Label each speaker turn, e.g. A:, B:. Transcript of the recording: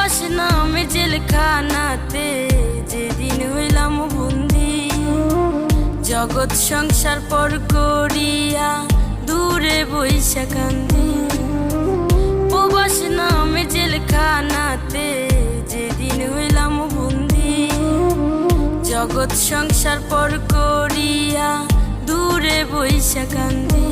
A: প্রবাস নামে জেলখানাতে যেদিন হইলাম বন্দি, জগৎ সংসার পর করিয়া দূরে বইসা কান্দি। প্রবাস নামে জেলখানাতে যেদিন হইলাম বন্দি, জগৎ সংসার পর করিয়া দূরে বইসা কান্দি।